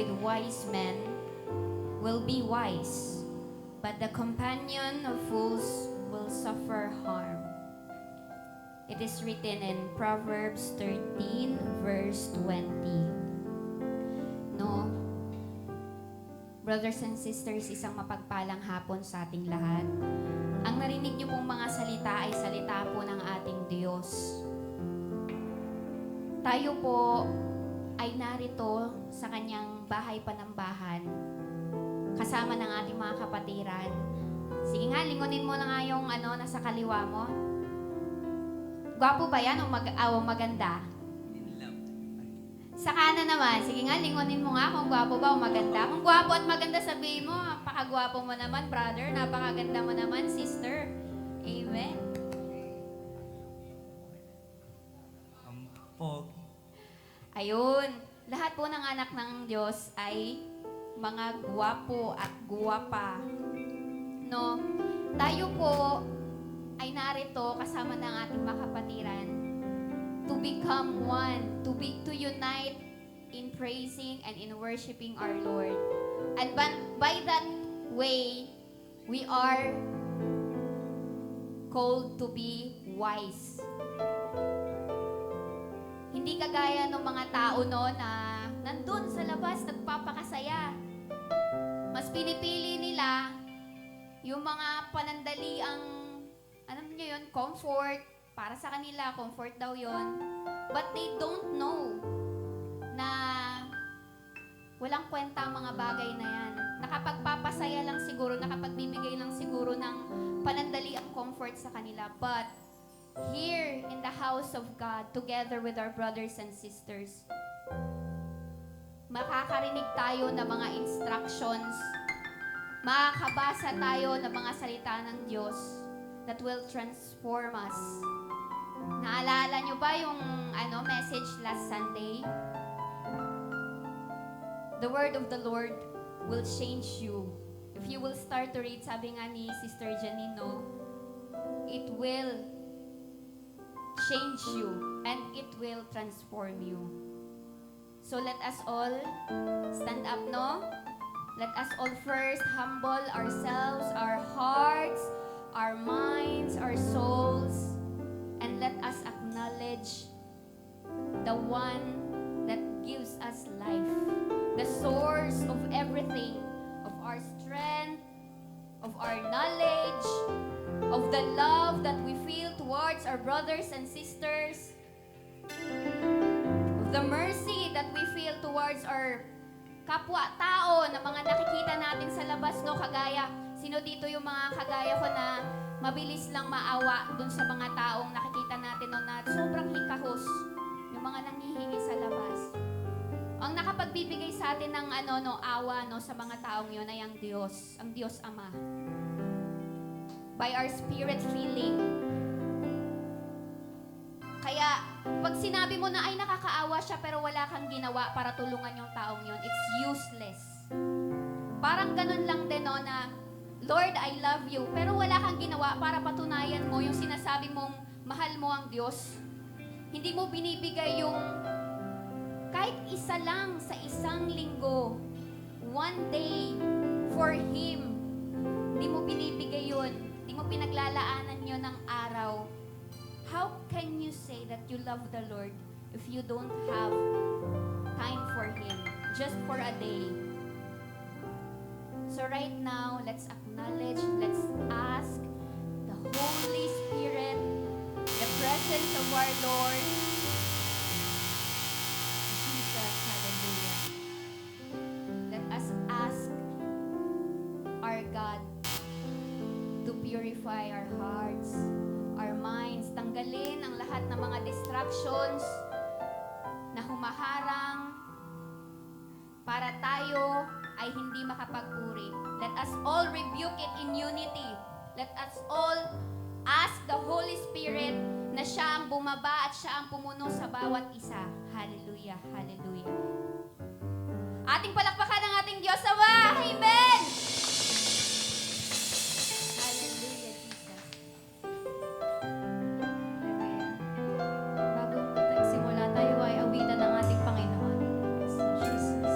with wise men will be wise, but the companion of fools will suffer harm. It is written in Proverbs 13 verse 20. No? Brothers and sisters, isang mapagpalang hapon sa ating lahat. Ang narinig niyo pong mga salita ay salita po ng ating Diyos. Tayo po ay narito sa kanyang bahay panambahan kasama ng ating mga kapatiran. Sige nga, lingunin mo na nga yung nasa kaliwa mo. Gwapo ba yan o maganda? Sa kanan naman, sige nga, lingunin mo nga kung gwapo ba o maganda. Kung gwapo at maganda, sabihin mo, napakagwapo mo naman, brother, napakaganda mo naman, sister. Amen. Ayun, lahat po ng anak ng Diyos ay mga gwapo at guwapa. No? Tayo po ay narito kasama ng ating mga kapatiran to become one, to unite in praising and in worshiping our Lord. And by that way, we are called to be wise. Hindi kagaya ng mga tao no na nandun sa labas nagpapakasaya. Mas pinipili nila yung mga panandaliang comfort. Para sa kanila, comfort daw yon. But they don't know na walang kwenta ang mga bagay na yan. Nakapagpapasaya lang siguro, nakapagbibigay lang siguro ng panandali ang comfort sa kanila. But here in the house of God, together with our brothers and sisters, makakarinig tayo ng mga instructions, makakabasa tayo ng mga salita ng Diyos that will transform us. Naalala nyo ba yung message last Sunday? The word of the Lord will change you. If you will start to read, sabi nga ni Sister Janino, it will change you and it will transform you. So let us all stand up, no? Let us all first humble ourselves, our hearts, our minds, our souls, and let us acknowledge the one that gives us life, the source of everything, of our strength, of our knowledge, of the love that we feel towards our brothers and sisters, of the mercy that we feel towards our kapwa-tao na mga nakikita natin sa labas, no? Kagaya, sino dito yung mga kagaya ko na mabilis lang maawa dun sa mga taong nakikita natin no, na sobrang hikahos, yung mga nanghihingi sa labas. Ang nakapagbibigay sa atin ng awa no, sa mga taong yun ay ang Diyos Ama. By our spirit feeling. Kaya, pag sinabi mo na ay nakakaawa siya pero wala kang ginawa para tulungan yung taong yun, it's useless. Parang ganun lang din no, na Lord, I love you, pero wala kang ginawa para patunayan mo yung sinasabi mong mahal mo ang Diyos. Hindi mo binibigay yung kahit isa lang sa isang linggo, one day for Him. Hindi mo binibigay yun. Hindi mo pinaglalaanan yun ng araw. How can you say that you love the Lord if you don't have time for Him? Just for a day. So right now, let's acknowledge, let's ask the Holy Spirit, the presence of our Lord, Jesus, hallelujah. Let us ask our God to purify our hearts, our minds, tanggalin ang lahat ng mga distractions na humaharang para tayo ay hindi makapagpuri. Let us all rebuke it in unity. Let us all ask the Holy Spirit na siya ang bumaba at siya ang pumuno sa bawat isa. Hallelujah, hallelujah. Ating palakpakan ang ating Diyos Ama. Amen! Hallelujah, Jesus. Bago magsimula tayo ay awitan ng ating Panginoon. Jesus.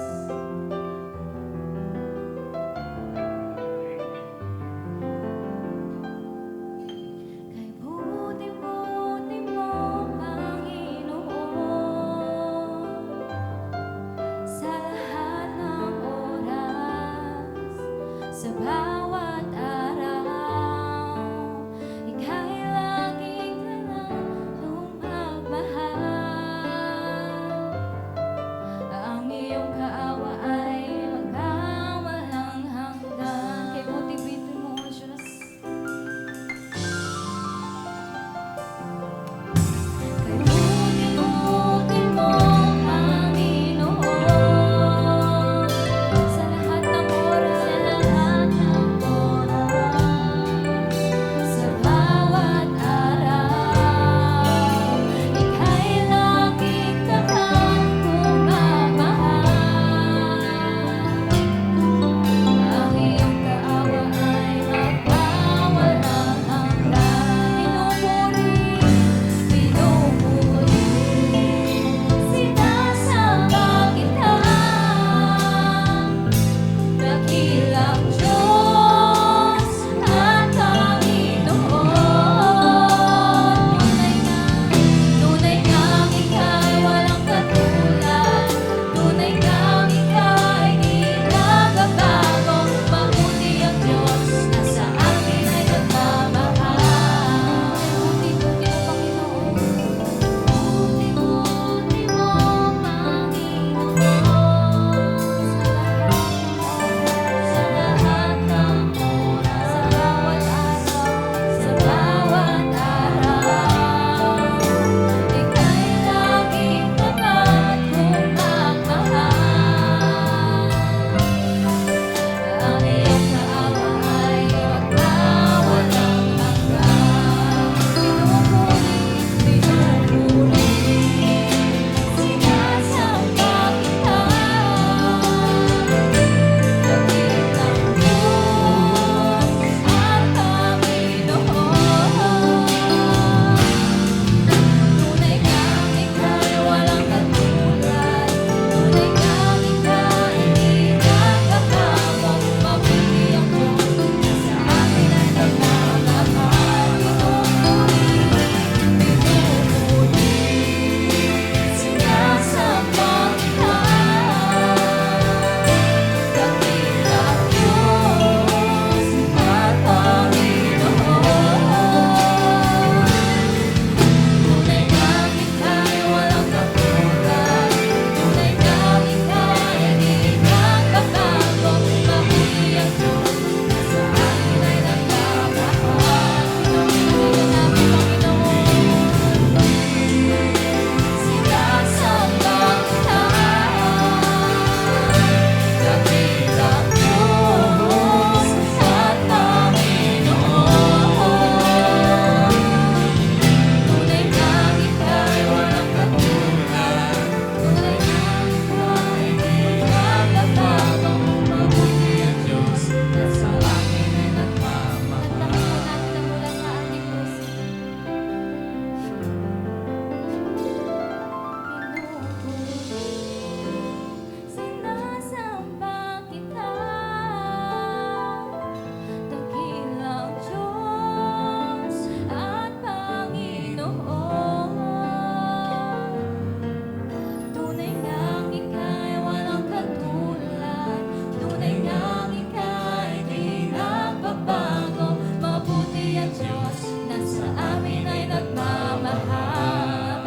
amin ay nagmamahal.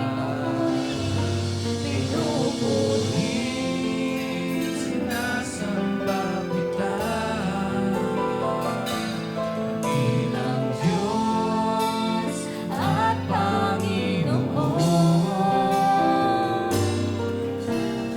Pinupuri, Sinasamba kita, dakilang Diyos at Panginoon.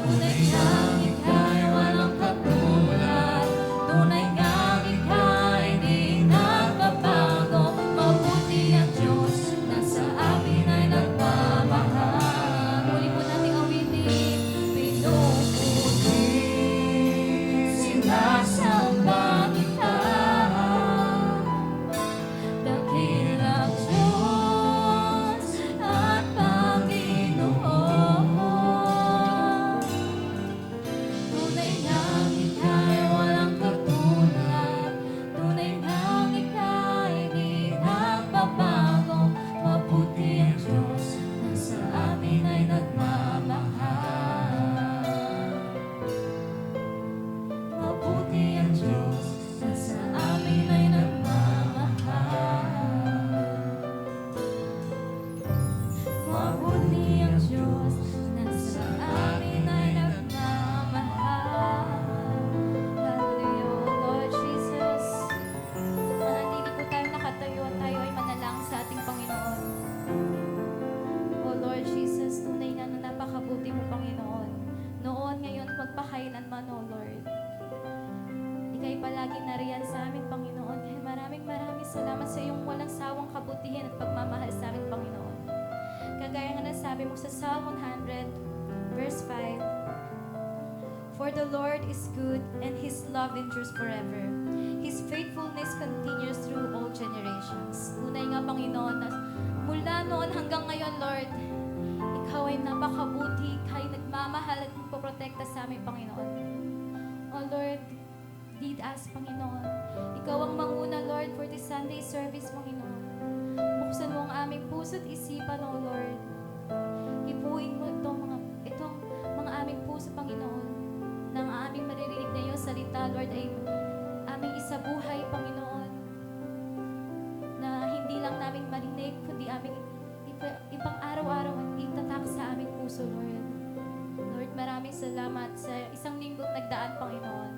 Tunay ngang ika'y walang katulad, tunay ngang ika'y di nagbabago. Mabuti ang Diyos na sa amin ay nagmamahal. Muli po nating awitin, pinupuri, sinasamba kita, dakilang Diyos at Panginoon. Tunay ngang ika'y walang katulad, tunay ngang ika'y di nagbabago. Mabuti ang Diyos na sa amin ay nagmamahal. Mabuti ang Diyos na sa amin ay nagmamahal. Mabuti ang Diyos na sa amin ay nagmamahal. Hallelujah, Lord Jesus. Manatili po tayo nakatayo at tayo ay manalangin sa ating Panginoon. Oh Lord Jesus, tunay na napakabuti mo, Panginoon. Noon, ngayon, magpakailanman, oh Lord. Ika'y palagi nariyan sa amin, Panginoon. Kaya maraming salamat sa iyong walang sawang kabutihan at pagmamahal sa amin, Panginoon. Kagaya nga nasabi mo sa Psalm 100, verse 5, For the Lord is good, and His love endures forever. His faithfulness continues through all generations. Tunay nga, Panginoon, na mula noon hanggang ngayon, Lord, Ikaw ay napakabuti, Ikaw ay nagmamahal at nagpoprotekta sa amin, Panginoon. Oh Lord, lead us, Panginoon. Ikaw ang manguna, Lord, for this Sunday service, Panginoon. Buksan mo ang aming puso at isipan, O Lord. Ipuin mo itong mga aming puso, Panginoon, na ang aming maririnig na iyong salita, Lord, ay aming isabuhay, Panginoon, na hindi lang namin marinig, kundi aming ipang araw-araw at itatak sa aming puso, Lord. Lord, maraming salamat sa isang linggong nagdaan, Panginoon,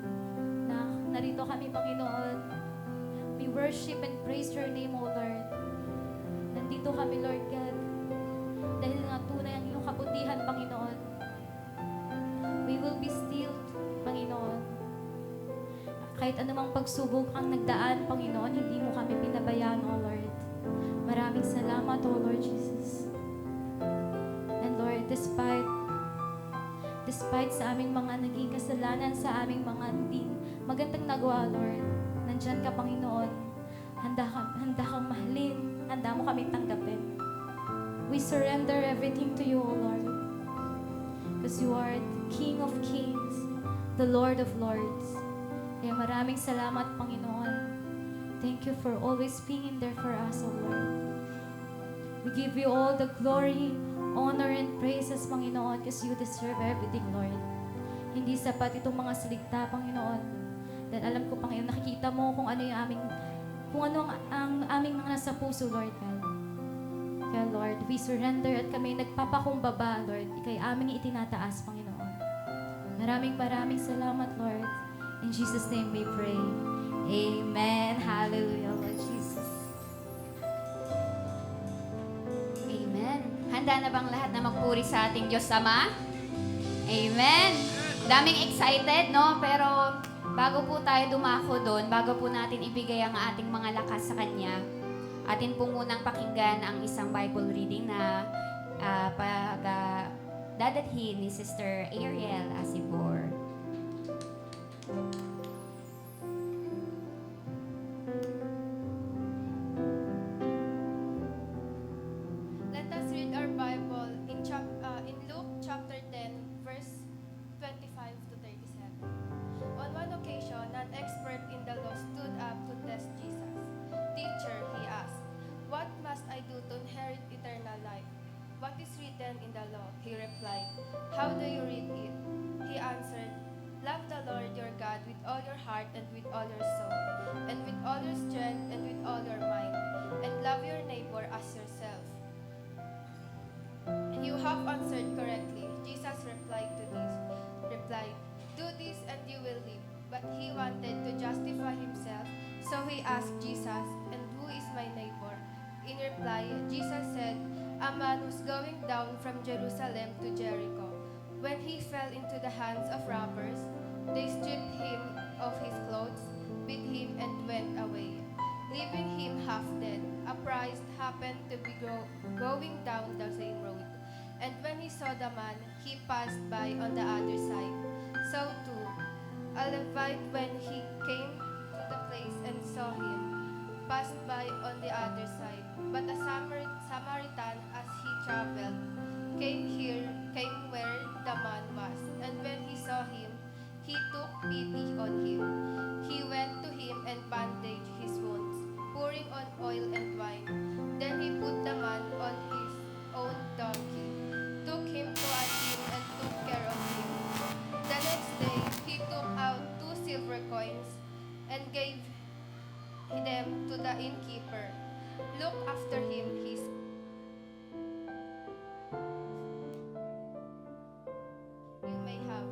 na narito kami, Panginoon. We worship and praise your name, O Lord. Nandito kami, Lord God, dahil nga tunay ang iyong kabutihan, Panginoon. We will be still, Panginoon. Kahit anumang pagsubok ang nagdaan, Panginoon, hindi mo kami pinabayaan, O Lord. Maraming salamat, O Lord Jesus. And Lord, despite sa aming mga naging kasalanan, sa aming mga hindi magandang nagawa, Lord, nandyan ka, Panginoon. Handa kang mahalin. Handa mo kami tanggapin. We surrender everything to you, O Lord. Because you are the King of Kings, the Lord of Lords. Kaya maraming salamat, Panginoon. Thank you for always being there for us, O Lord. We give you all the glory, honor, and praises, Panginoon, because you deserve everything, Lord. Hindi sapat itong mga salita, Panginoon. Dahil alam ko, Panginoon, nakikita mo kung ano ang aming mga nasa puso, Lord God. Kaya, Lord, we surrender at kami nagpapakumbaba, Lord. Ika'y aming itinataas, Panginoon. Maraming salamat, Lord. In Jesus' name we pray. Amen. Hallelujah, Lord Jesus. Amen. Handa na bang lahat na magpuri sa ating Diyos Ama? Amen. Daming excited, no? Pero bago po tayo dumako doon, bago po natin ibigay ang ating mga lakas sa Kanya, atin po munang pakinggan ang isang Bible reading na dadalhin ni Sister Ariel Asibor. Let us read our Bible in Luke chapter 10, verse 25 to 37. On one occasion, an expert in the law stood up to test Jesus. Teacher, he asked, "What must I do to inherit eternal life?" "What is written in the law?" he replied. "How do you read it?" He answered, "Love the Lord your God with all your heart and with all your soul, and with all your strength and with all your mind, and love your neighbor as yourself. You have answered correctly. Jesus replied, do this and you will live. But he wanted to justify himself, so he asked Jesus, and who is my neighbor? In reply, Jesus said, a man was going down from Jerusalem to Jericho. When he fell into the hands of robbers, they stripped him of his clothes, beat him, and went away, leaving him half dead. A priest happened to be going down the same road, and when he saw the man, he passed by on the other side. So too, a Levite, when he came to the place and saw him, passed by on the other side. But a Samaritan, as he traveled, came where the man was, and when he saw him, he took pity on him. He went to him and bandaged his wounds, pouring on oil and wine. Then he put the man on his own donkey, took him to an inn, and took care of him. The next day, he took out 2 silver coins and gave them to the innkeeper. Look after him, he said. You may have.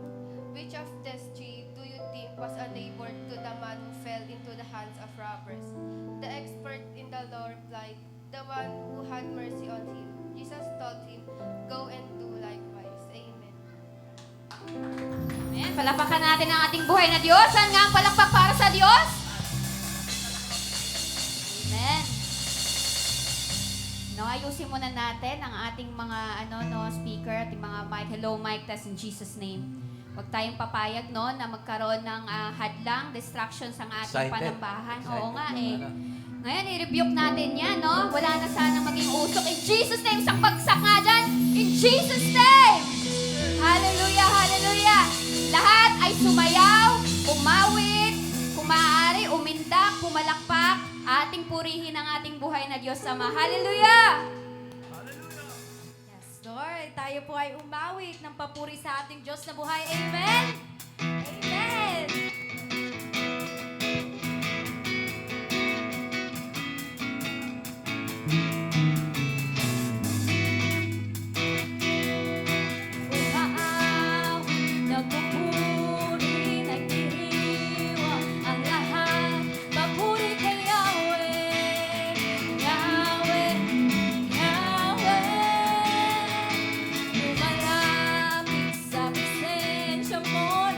Which of these 3 do you think was a neighbor to the man who fell into the hands of robbers? The expert in the law replied, the one who had mercy on him. Jesus told him, go and do likewise. Amen. Amen. Palapakan natin ang ating buhay na Diyos. Saan nga ang palakpak para sa Diyos? Amen. No, ayusin muna natin ang ating mga speaker, ating mga mic. Hello, mic test in Jesus' name. Huwag tayong papayag na magkaroon ng hadlang, distractions ang ating panambahan. Oo nga Ngayon, i-rebuke natin yan, no? Wala na sana maging usok. In Jesus' name, sakpagsak nga dyan. In Jesus' name! Hallelujah, hallelujah! Lahat ay sumayaw, umawit, kung maaari, umindak, pumalakpak, ating purihin ang ating buhay na Diyos Ama. Hallelujah! Yes, Lord. Tayo po ay umawit ng papuri sa ating Diyos na buhay. Amen! Amen! Umaaw, nagpupuri, nagdiriwang ang lahat. Papuri kay Yahweh, Yahweh, Yahweh. Lumalapit sa presensya mo,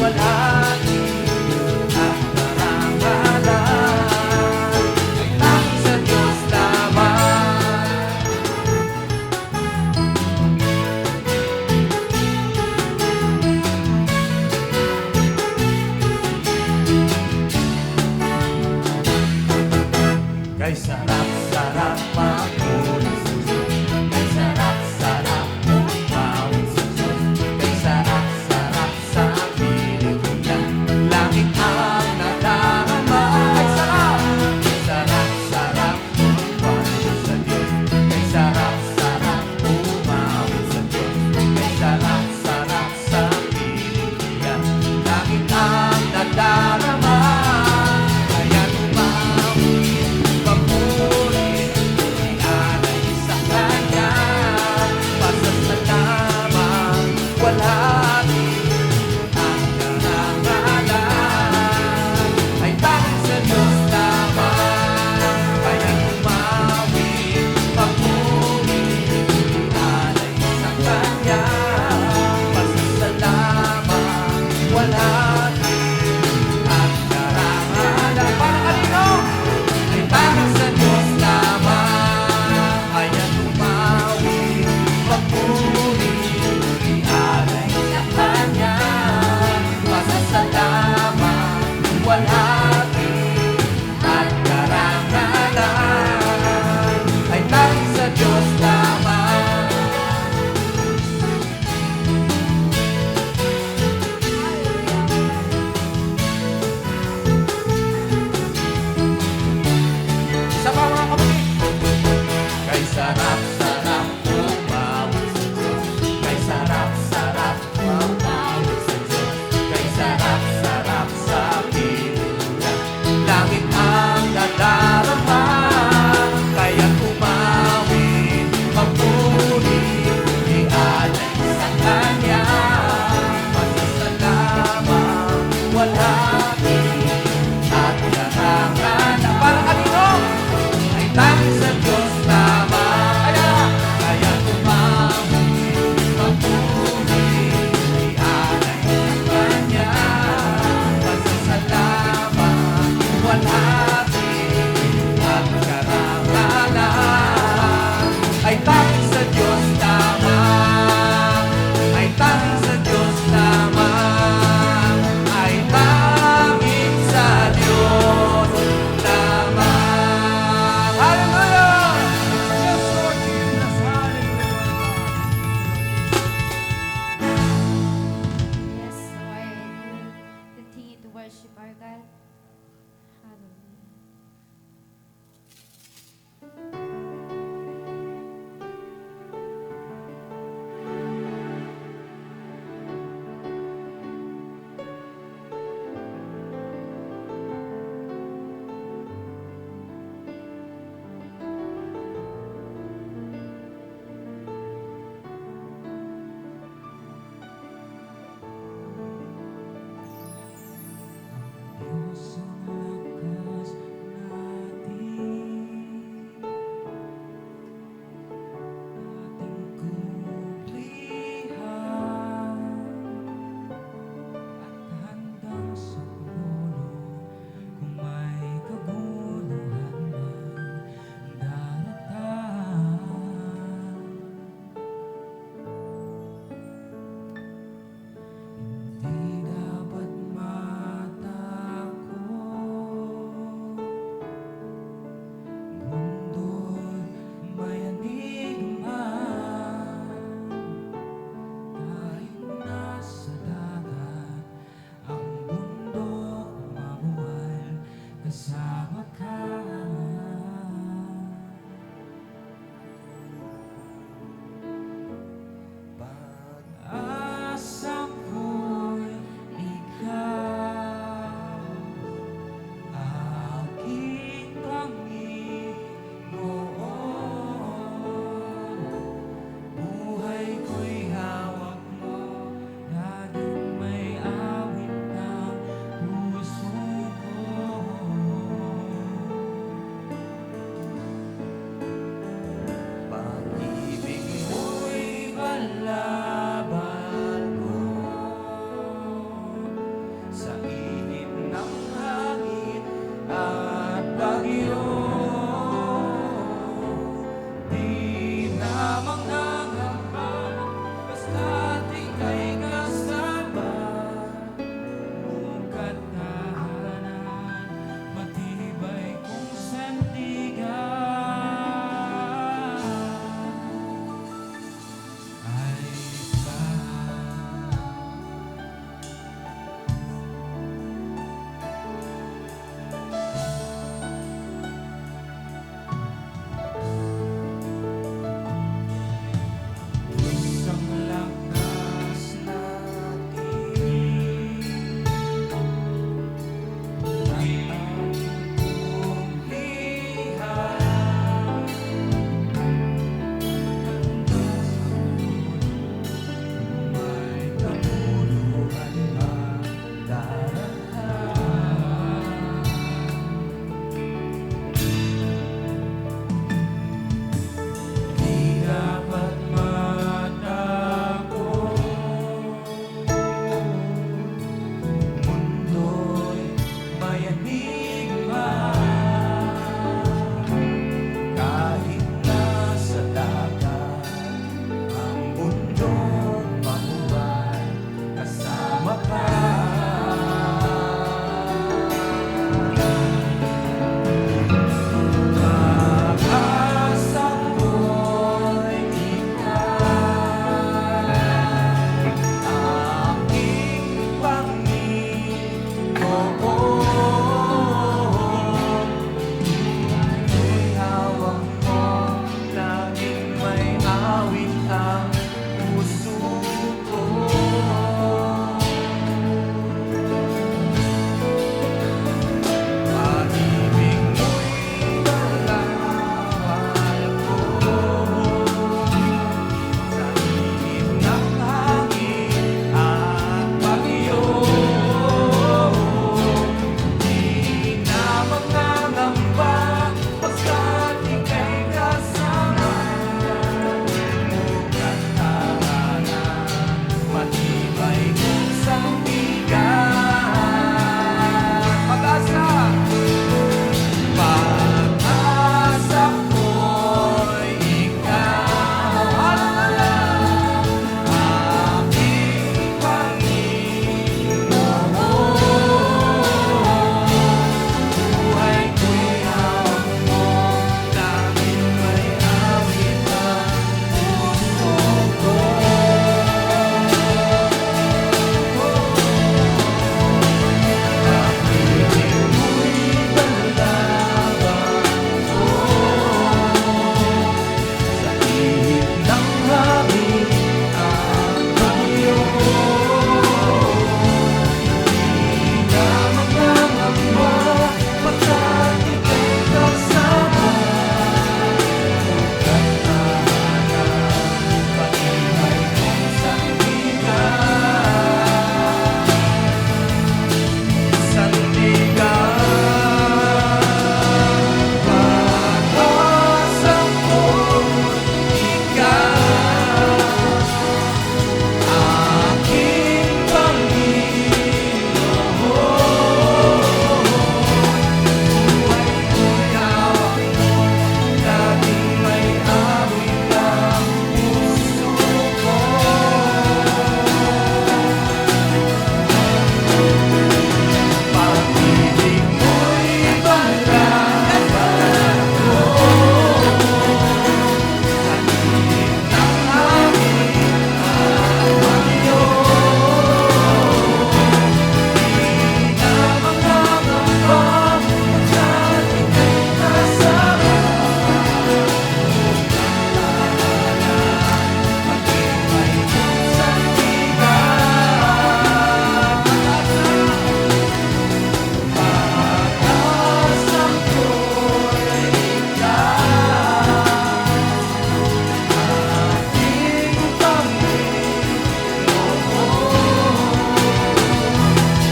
walhati at karangalan ay tanging sa Diyos lamang. Kay sarap-sarap magulang sa Diyos, kay sarap-sarap umawit sa Diyos, kay sarap-sarap sa piling niya, langit ang nadarama. Kay sarap-sarap umawit sa Diyos, kay sarap-sarap umawit sa Diyos, kay sarap-sarap sa piling niya, langit ang nadarama. Kaya umawit, papuri, ialay sa Kanya, pasasalamat, walhati ang karangalan ay tanging sa Diyos lamang. Kaya umawit, papuri, ialay sa Kanya, pasasalamat, walhati ang karangalan. Para kanino? Ay tanging sa Diyos lamang. Kaya tumawid, magpuri, ialay sa Kanya, pasasalamat, walhati at karangalan ay tanging sa Diyos lamang. Isa pa mga kapatid. Kay sarap-sarap umawit sa Diyos, kay sarap-sarap umawit sa Diyos, kay sarap-sarap sa piling niya, langit ang nadarama. Kaya umawit, magpuri, ialay sa Kanya, pasasalamat, walhati at karangalan. Para kanino? Ay tanging sa Diyos lamang. Kaya tumawid, magpuri, ialay sa Kanya, pasasalamat, walhati at karangalan ay tanging sa Diyos lamang. Ay tanging sa Diyos lamang. Ay tanging sa Diyos lamang. Hallelujah! Yes, Lord Jesus. Hallelujah. Yes, Lord. We continue to worship our God. Hallelujah. Diyos ang lakas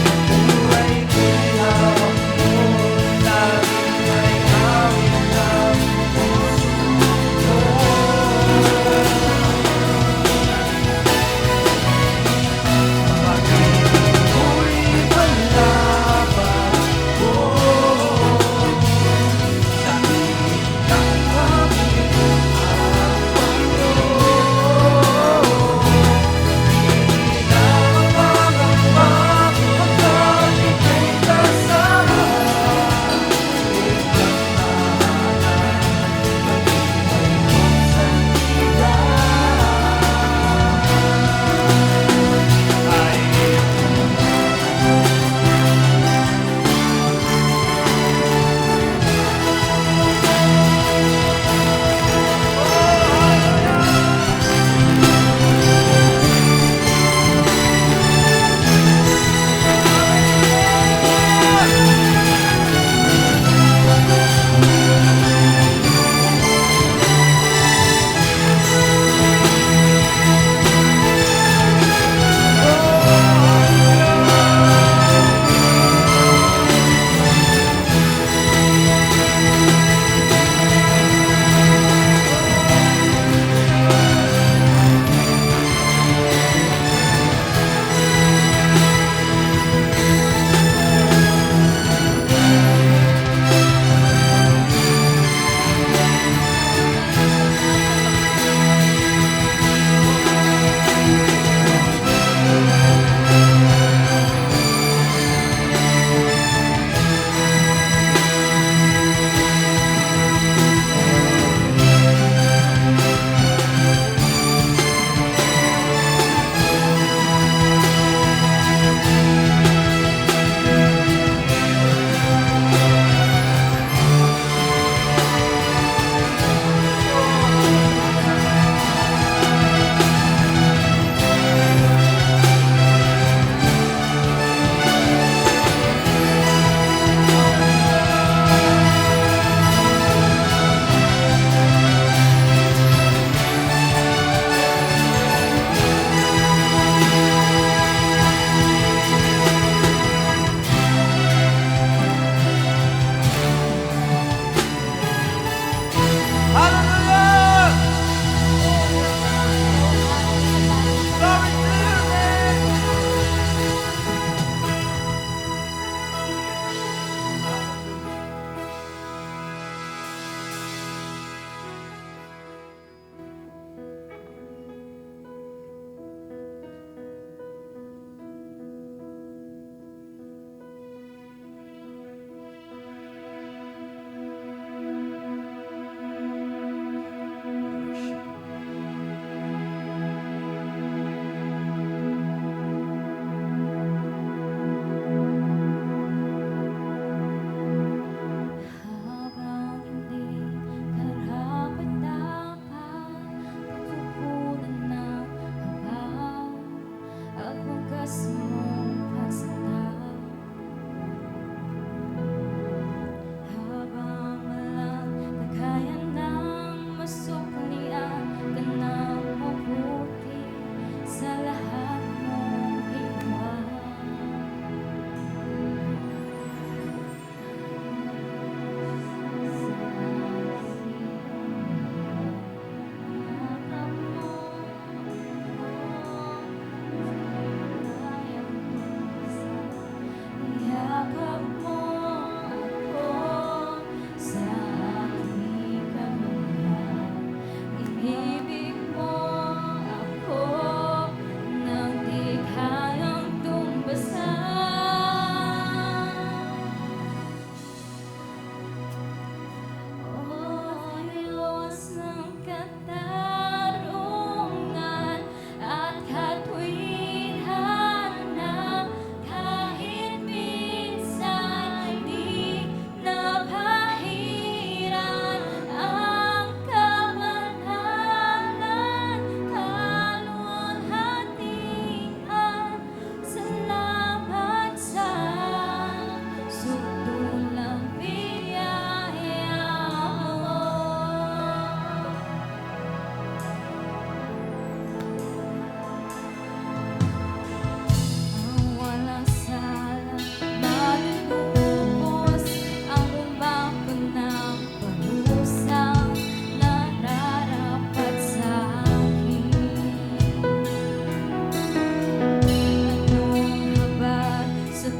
Buhay ko'y hawak mo, laging may hawak ng puso ko. Pag-ibig ko'y panlaban ko, sa higit ng hangin at Panginoon. Di na mapangamba hanggang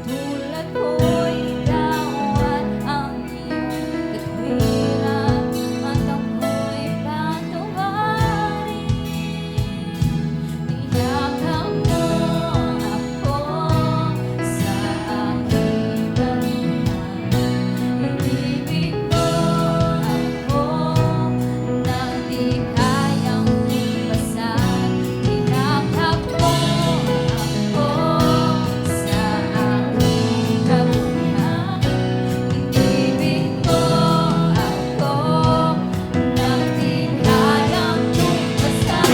Tulad ko ikaw at ang iyong katwiran at ako'y patuwarin. Niyakap mo ako sa aking karuhan. Inibig mo ako nang di kayang iwasan. Niyakap mo ako sa aking karuhan. Inibig mo ako nang di kayang iwasan.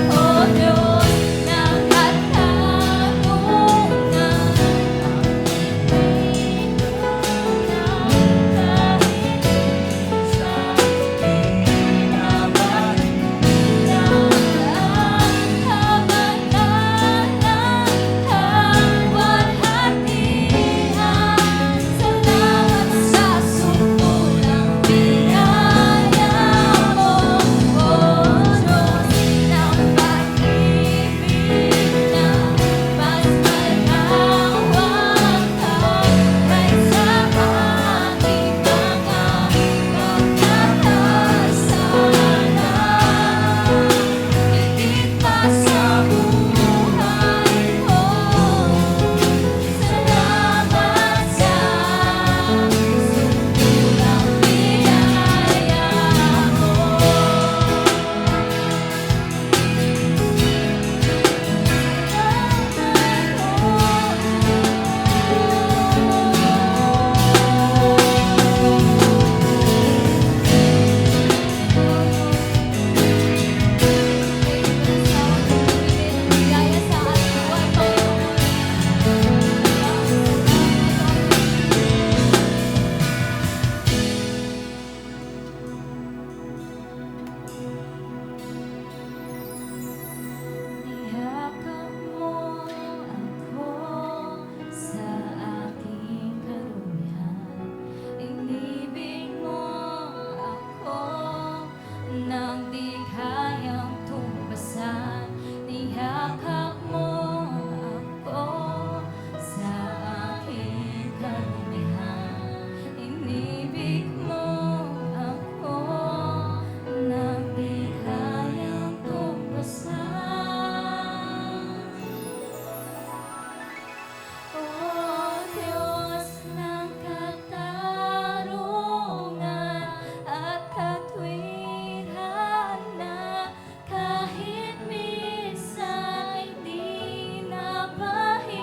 O Diyos ng katarungan, salamat sa sukulang biyaya mo, O Diyos ng pag-ibig na mas malawak ka kaysa aking mga pagkakasala. Higit pa sa buhay ko, salamat sa sukulang biyaya mo. Biyaya sa ating buhay, Panginoon. Niyakap mo ako sa aking karuhan. Inibig mo ako nang di kayang tumbasan. Niyakap mo ako sa aking karuhan. Inibig mo ako nang di kayang tumbasan. O Diyos ng katarungan at katwiran na kahit minsan di napahiran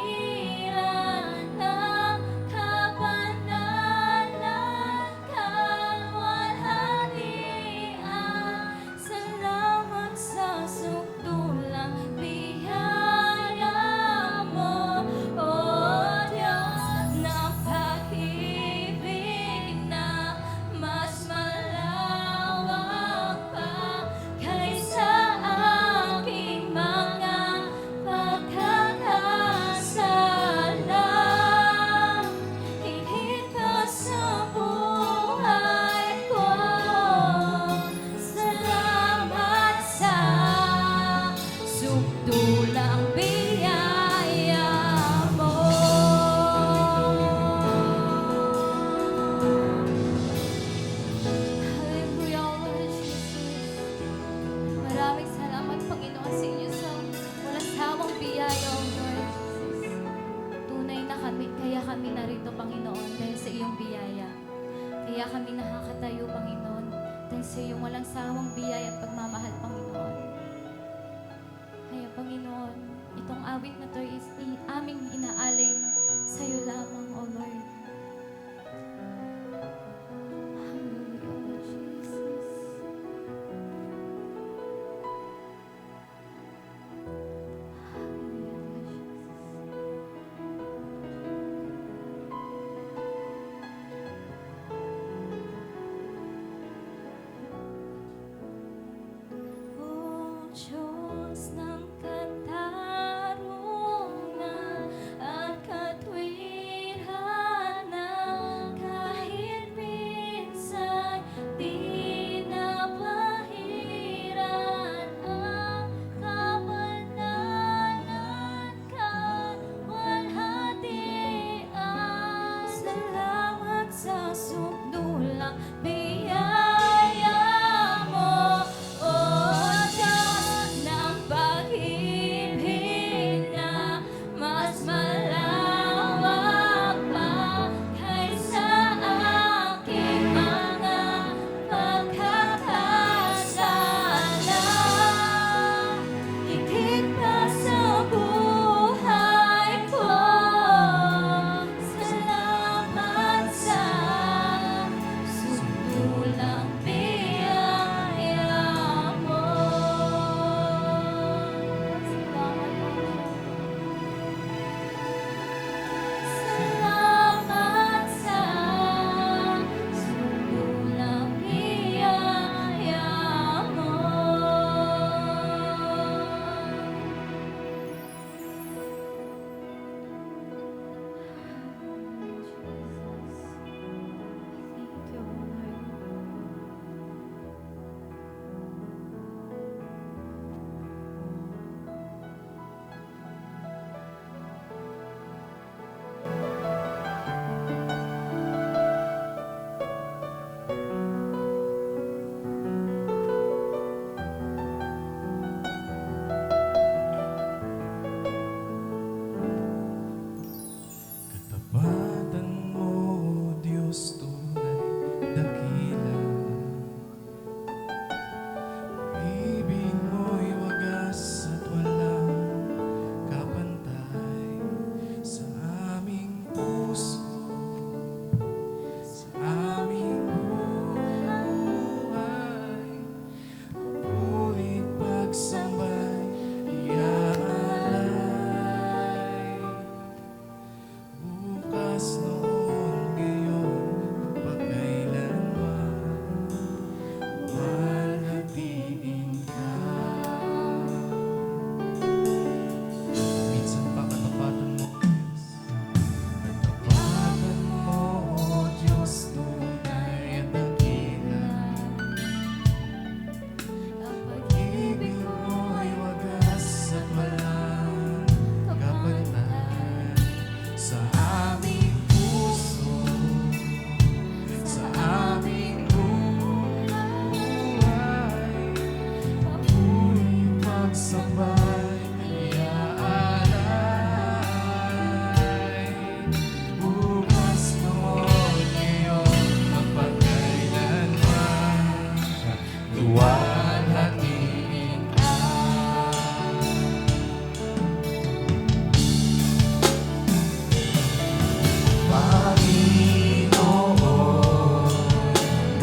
ng kabanalan, kaluwalhatian. Salamat sa sukdulang biyaya mo, O Diyos ng pag-ibig na mas malawak pa kaysa aking mga pagkakasala. Higit pa sa buhay ko, salamat sa sukdulang biyaya mo. Hallelujah, Lord Jesus. Maraming salamat, Panginoon, sa inyo sa walang sawang biyaya, O Lord Jesus. Tunay na kaya kami narito, Panginoon, dahil sa iyong biyaya. Kaya kami nakakatayo, Panginoon, dahil sa iyong walang sawang biyaya at pagmamahal, Panginoon. Kaya, Panginoon, itong awit na to is aming inaalay sa iyo lamang, O Lord. Hallelujah, Lord Jesus. Hallelujah, Lord Jesus. O Diyos ng katarungan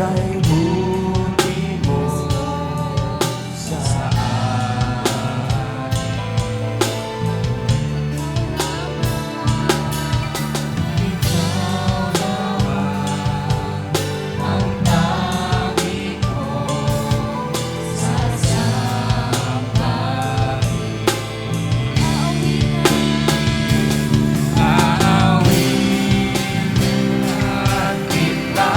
kay buti mo sa akin. Ikaw naman ang tangi kong sasampahin. Aawit at kita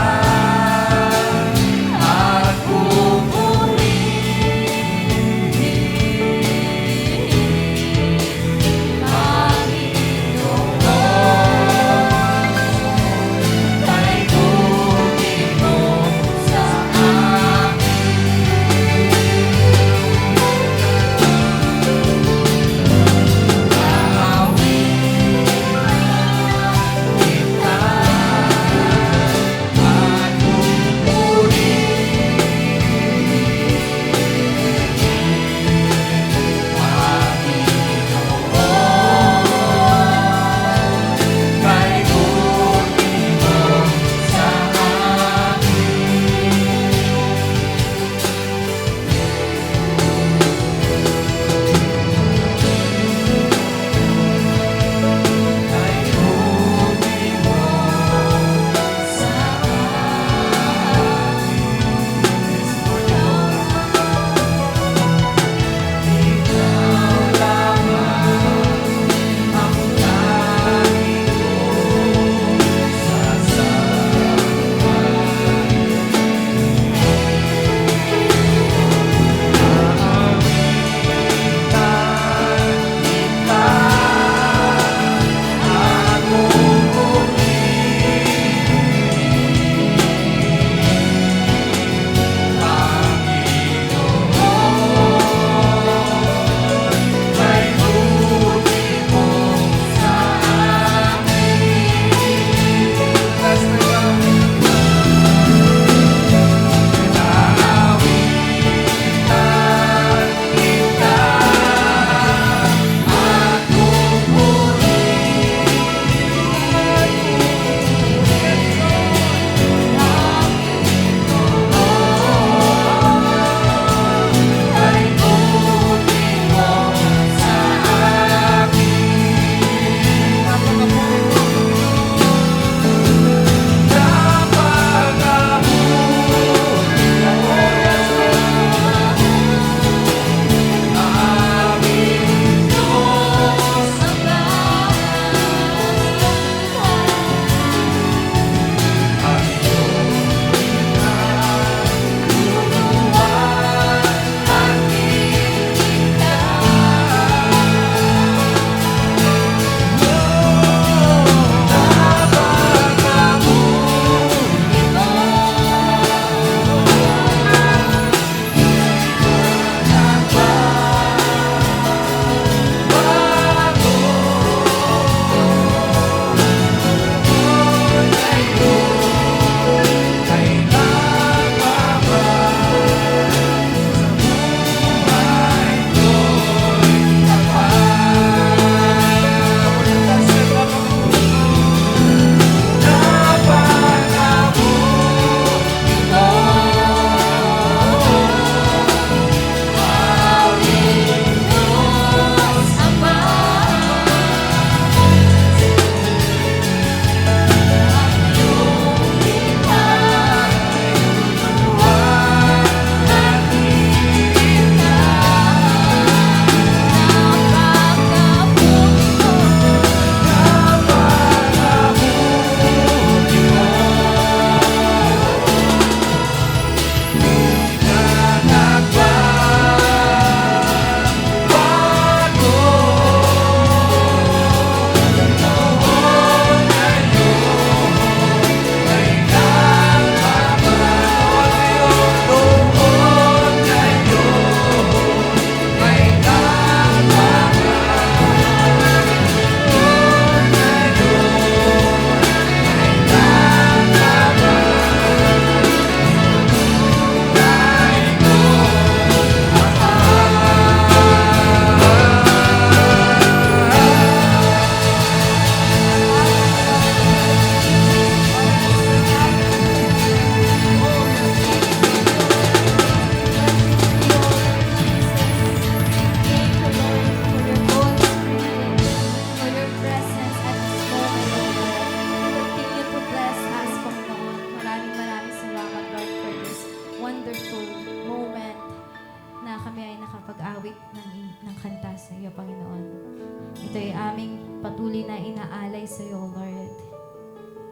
patuloy na inaalay sa iyo, Lord.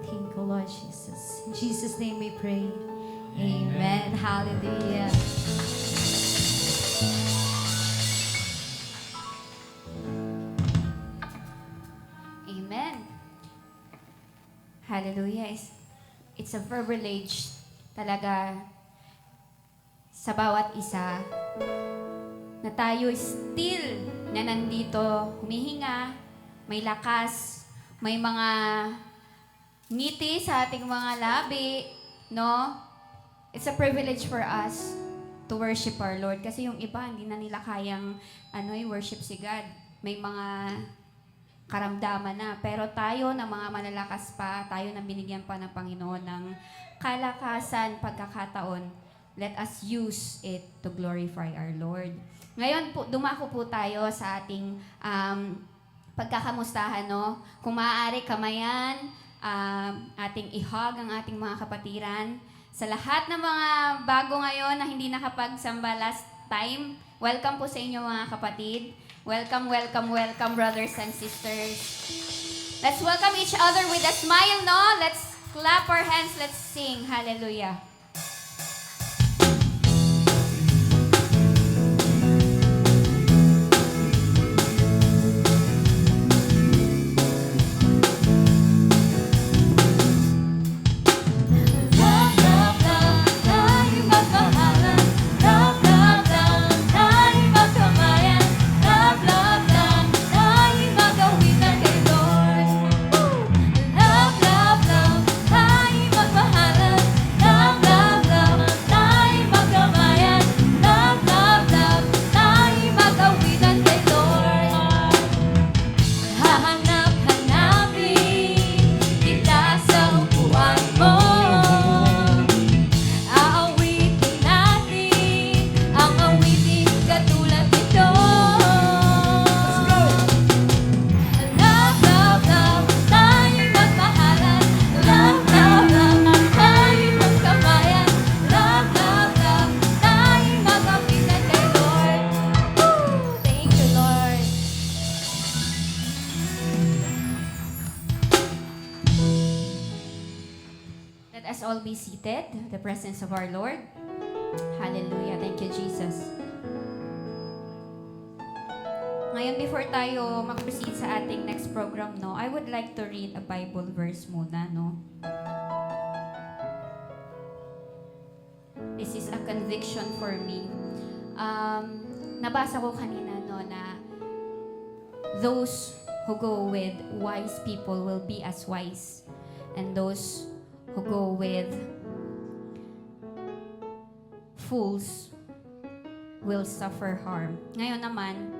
Thank you, Lord Jesus. In Jesus' name we pray. Amen. Hallelujah. Amen. Hallelujah. It's a privilege talaga sa bawat isa na tayo still na nandito, humihinga, may lakas, may mga ngiti sa ating mga labi, no? It's a privilege for us to worship our Lord. Kasi yung iba, hindi na nila kayang worship si God. May mga karamdaman na. Pero tayo na mga malalakas pa, tayo na binigyan pa ng Panginoon ng kalakasan, pagkakataon, let us use it to glorify our Lord. Ngayon po, dumako po tayo sa ating pagkakamustahan, no? Kung maaari, kamayan, ating ihog ang ating mga kapatiran. Sa lahat ng mga bago ngayon na hindi nakapagsamba last time, welcome po sa inyo mga kapatid. Welcome, welcome, welcome, brothers and sisters. Let's welcome each other with a smile, no? Let's clap our hands, let's sing. Hallelujah. Love, love, love, tayo magmahalan. Love, love, love, tayo magkamayan. Love, love, love, tayo magawitan kay Lord. Love, love, love, tayo magmahalan. Love, love, love, tayo magkamayan. Love, love, love, tayo magawitan kay Lord. Hahanap-hanapin kita sa upuan mo. Aawitin natin ang awitin katulad nito. Love, love, love, tayo'y magmahalan. Love, love, love, tayo'y magkamayan. Love, love, love, tayo'y magawitan kay Lord. Thank you, Lord. Let us all be seated in the presence of our Lord. Hallelujah. Thank you, Jesus. Ngayon, before tayo mag-proceed sa ating next program, no, I would like to read a Bible verse muna, no. This is a conviction for me. Nabasa ko kanina, no, na those who go with wise people will be as wise, and those who go with fools will suffer harm. Ngayon naman,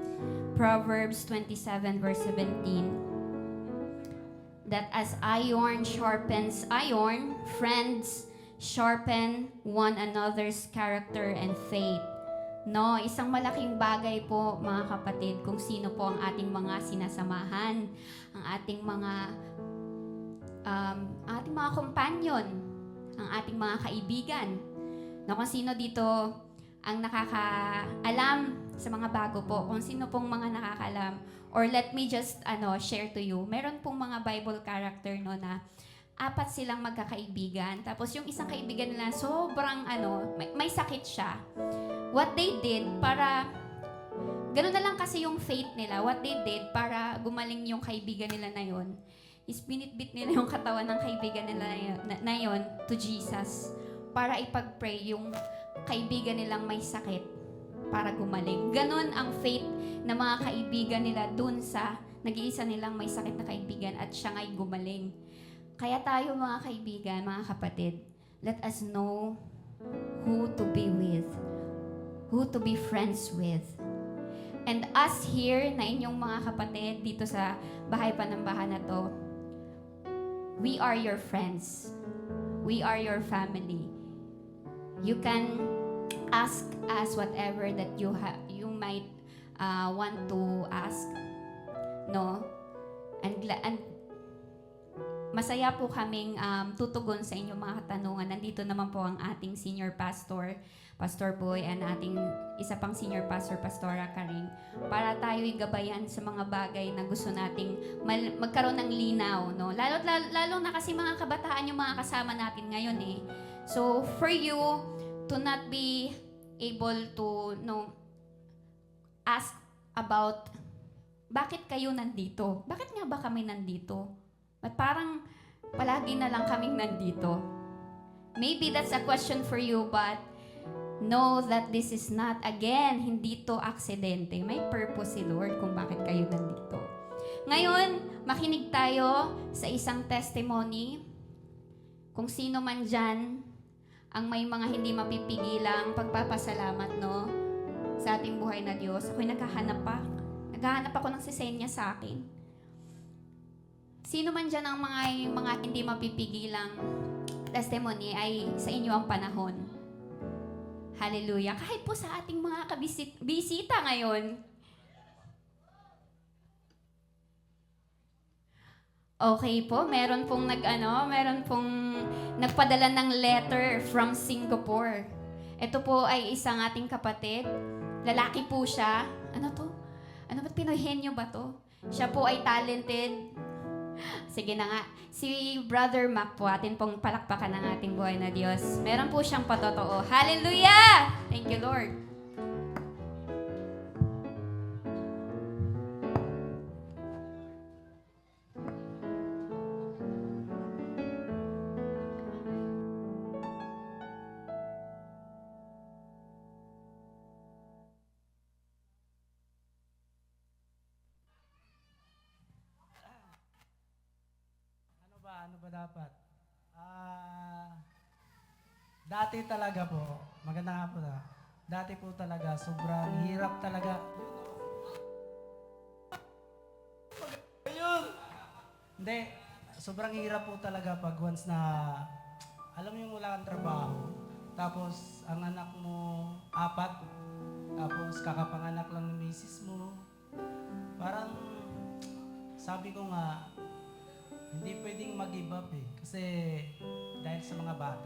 Proverbs 27 verse 17, that as iron sharpens iron, friends sharpen one another's character and faith. No, isang malaking bagay po mga kapatid kung sino po ang ating mga sinasamahan, ang ating mga companion, ang ating mga kaibigan. No, kung sino dito ang nakakaalam sa mga bago po, kung sino pong mga nakakaalam, or let me just share to you, meron pong mga Bible character, no, na 4 silang magkakaibigan. Tapos yung isang kaibigan nila sobrang may sakit siya. What they did para ganun na lang kasi yung faith nila. What they did para gumaling yung kaibigan nila na yon is binitbit nila yung katawan ng kaibigan nila na yon to Jesus para ipag-pray yung kaibigan nilang may sakit para gumaling. Ganon ang faith ng mga kaibigan nila dun sa nag-iisa nilang may sakit na kaibigan at siya nga'y gumaling. Kaya tayo mga kaibigan, mga kapatid, let us know who to be with, who to be friends with. And us here, na inyong mga kapatid dito sa Bahay Panambahan na to, we are your friends. We are your family. You can ask us whatever that you might want to ask, no? And masaya po kaming tutugon sa inyong mga katanungan. Nandito naman po ang ating senior pastor, Pastor Boy, and ating isa pang senior pastor, Pastora Karing, para tayo'y gabayan sa mga bagay na gusto nating magkaroon ng linaw, no? Lalo na kasi mga kabataan yung mga kasama natin ngayon eh. So, for you to not be able to, ask about bakit kayo nandito? Bakit nga ba kami nandito? At parang palagi na lang kaming nandito. Maybe that's a question for you, but know that this is not, again, hindi to aksidente. May purpose si Lord kung bakit kayo nandito. Ngayon, makinig tayo sa isang testimony. Kung sino man dyan ang may mga hindi mapipigilang pagpapasalamat, no? Sa ating buhay na Diyos. Ako'y naghahanap ako ng sisenya sa akin. Sino man dyan ang mga hindi mapipigilang testimony ay sa inyo ang panahon. Hallelujah. Kahit po sa ating mga bisita ngayon. Okay po, meron pong nagpadala ng letter from Singapore. Ito po ay isang ating kapatid. Lalaki po siya. Ano to? Ano ba, Pinoyhenyo ba to? Siya po ay talented. Sige na nga. Si Brother Mac po, atin pong palakpakan ng ating buhay na Diyos. Meron po siyang patotoo. Hallelujah! Thank you, Lord. Ano ba dapat? Dati talaga po, maganda nga po na, dati po talaga, sobrang hirap talaga. Ayun! Hindi, sobrang hirap po talaga pag once na, alam mo yung wala kang trabaho, tapos ang anak mo, 4, tapos kakapanganak lang ng misis mo, parang, sabi ko nga, hindi pwedeng mag-give up eh. Kasi dahil sa mga bata.